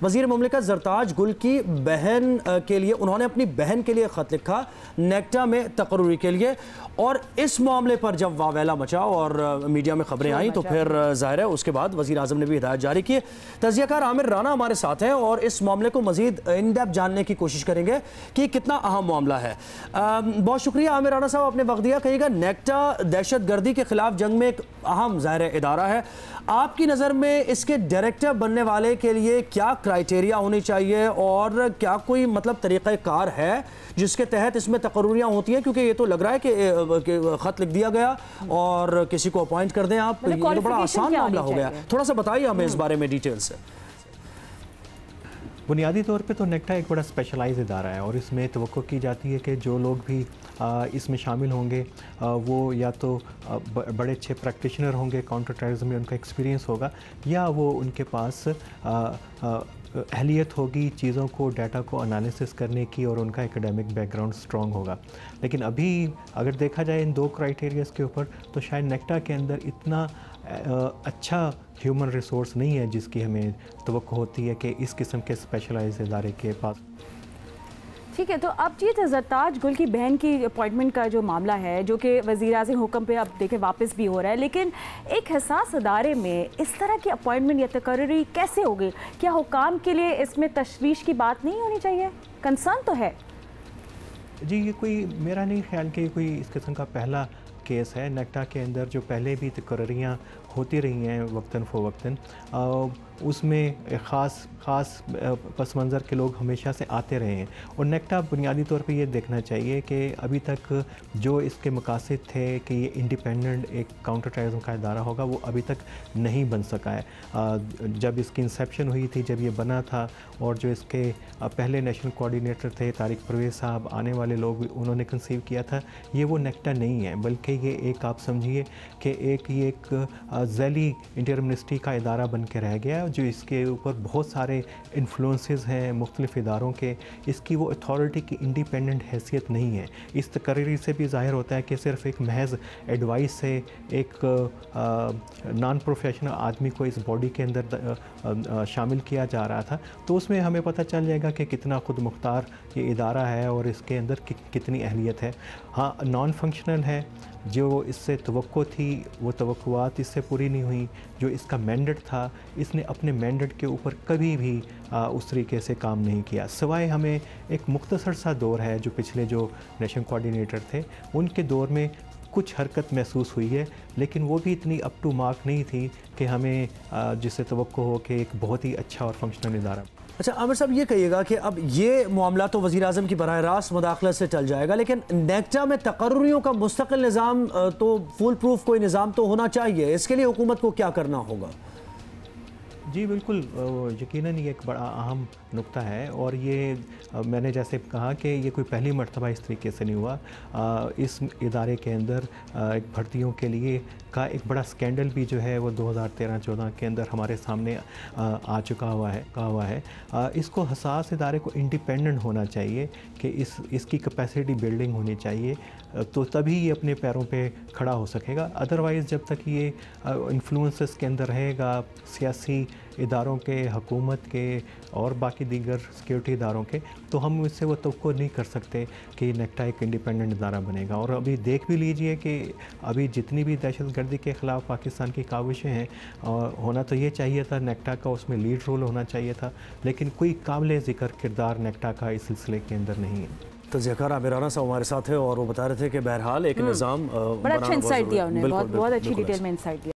वज़ीर मुमलिकत ज़रताज गुल की बहन के लिए, उन्होंने अपनी बहन के लिए ख़त लिखा नेक्टा में तकर्रुरी के लिए, और इस मामले पर जब वावेला मचा और मीडिया में खबरें आई तो फिर ज़ाहिर है उसके बाद वज़ीर आज़म ने भी हिदायत जारी की। तज़कियाकार आमिर राना हमारे साथ हैं और इस मामले को मज़ीद इन डेप्थ जानने की कोशिश करेंगे कि कितना अहम मामला है। बहुत शुक्रिया आमिर राना साहब, आपने वक्त दिया। कहिएगा, नेक्टा दहशत गर्दी के खिलाफ जंग में एक अहम ज़ाहिर इदारा है, आपकी नज़र में इसके डायरेक्टर बनने वाले के लिए क्या क्राइटेरिया होनी चाहिए और क्या कोई मतलब तरीक़ाकार है जिसके तहत इसमें तकर्रुरियाँ होती हैं? क्योंकि ये तो लग रहा है कि ख़त लिख दिया गया और किसी को अपॉइंट कर दें आप, ये तो बड़ा आसान मामला हो गया। थोड़ा सा बताइए हमें इस बारे में डिटेल से। बुनियादी तौर पे तो नेक्टा एक बड़ा स्पेशलाइज इदारा है और इसमें तवक्को की जाती है कि जो लोग भी इसमें शामिल होंगे वो या तो बड़े अच्छे प्रैक्टिशनर होंगे, काउंटर टेररिज्म में उनका एक्सपीरियंस होगा, या वो उनके पास अहलियत होगी चीज़ों को, डाटा को एनालिसिस करने की, और उनका एकेडमिक बैकग्राउंड स्ट्रॉन्ग होगा। लेकिन अभी अगर देखा जाए इन दो क्राइटेरियाज़ के ऊपर तो शायद नेक्टा के अंदर इतना अच्छा ह्यूमन रिसोर्स नहीं है जिसकी हमें तवक्को होती है कि इस किस्म के स्पेशलाइज्ड इदारे के पास। ठीक है, तो अब ये ज़रताज गुल की बहन की अपॉइंटमेंट का जो मामला है, जो कि वज़ीर-ए-आज़म हुक्म पे अब देखें वापस भी हो रहा है, लेकिन एक हसास अदारे में इस तरह की अपॉइंटमेंट या तकर्री कैसे होगी? क्या हुकाम के लिए इसमें तशवीश की बात नहीं होनी चाहिए? कंसर्न तो है जी। ये कोई, मेरा नहीं ख्याल कि कोई इस किस्म का पहला केस है। नेक्टा के अंदर जो पहले भी तकर्रियाँ होती रही हैं वक्तन फ़वक्तन, उसमें ख़ास पस मंज़र के लोग हमेशा से आते रहे हैं, और नेक्टा बुनियादी तौर पे ये देखना चाहिए कि अभी तक जो इसके मकासद थे कि ये इंडिपेंडेंट एक काउंटर टेररिज्म का इदारा होगा, वो अभी तक नहीं बन सका है। जब इसकी इंसेप्शन हुई थी, जब ये बना था, और जो इसके पहले नेशनल कोऑर्डिनेटर थे तारिक परवेज़ साहब, आने वाले लोग, उन्होंने कंसीव किया था, ये वो नेक्टा नहीं है, बल्कि ये एक, आप समझिए कि ये एक ज़ैली इंटरिम मिनिस्ट्री का इदारा बन के रह गया, जो इसके ऊपर बहुत सारे इन्फ्लुएंसेस हैं मुख्तलिफ़ इदारों के। इसकी वो अथॉरिटी की इंडिपेंडेंट हैसियत नहीं है। इस तकरीर से भी ज़ाहिर होता है कि सिर्फ एक महज एडवाइस से एक नॉन प्रोफेशनल आदमी को इस बॉडी के अंदर शामिल किया जा रहा था, तो उसमें हमें पता चल जाएगा कि कितना खुद मुख्तार ये इदारा है और इसके अंदर कितनी अहलियत है। हाँ, नॉन फंक्शनल है, जो इससे तवक्को थी वो तवक्कुआत इससे पूरी नहीं हुई। जो इसका मैंडेट था, इसने अपने मैंडेट के ऊपर कभी भी उस तरीके से काम नहीं किया, सिवाय हमें एक मुख्तसर सा दौर है जो पिछले जो नेशनल कोऑर्डिनेटर थे उनके दौर में कुछ हरकत महसूस हुई है, लेकिन वो भी इतनी अप टू मार्क नहीं थी कि हमें जिससे तवक्को हो कि एक बहुत ही अच्छा और फंक्शनल इदारा। अच्छा आमिर साहब, ये कहिएगा कि अब ये मामला तो वज़ीर आज़म की बराह रास्त मुदाखलत से टल जाएगा, लेकिन नेक्टा में तकर्रुरियों का मुस्तकिल निज़ाम तो फुल प्रूफ कोई निज़ाम तो होना चाहिए, इसके लिए हुकूमत को क्या करना होगा? जी बिल्कुल, यकीनन ये एक बड़ा अहम नुक्ता है, और ये मैंने जैसे कहा कि ये कोई पहली मर्तबा इस तरीके से नहीं हुआ। इस इदारे के अंदर एक भर्तियों के लिए का एक बड़ा स्कैंडल भी जो है वो 2013-14 के अंदर हमारे सामने आ चुका हुआ है। इसको हसास इदारे को इंडिपेंडेंट होना चाहिए कि इसकी कैपेसिटी बिल्डिंग होनी चाहिए, तो तभी ये अपने पैरों पे खड़ा हो सकेगा। अदरवाइज़ जब तक ये इन्फ्लुएंसेस के अंदर रहेगा, सियासी इदारों के, हुकूमत के और बाकी दीगर सिक्योरिटी इदारों के, तो हम इससे वो तवक्को नहीं कर सकते कि नेक्टा एक इंडिपेंडेंट इदारा बनेगा। और अभी देख भी लीजिए कि अभी जितनी भी दहशत गर्दी के ख़िलाफ़ पाकिस्तान की काविशें हैं, होना तो ये चाहिए था नेक्टा का, उसमें लीड रोल होना चाहिए था, लेकिन कोई काबिल ज़िक्र किरदार नेक्टा का इस सिलसिले के अंदर नहीं है। तो ज़ियाकार आमिर राना साहब हमारे साथ है और वो बता रहे थे कि बहरहाल एक निज़ाम बड़ा अच्छा इंसाइट दिया उन्होंने, बहुत अच्छी डिटेल में इंसाइट दिया।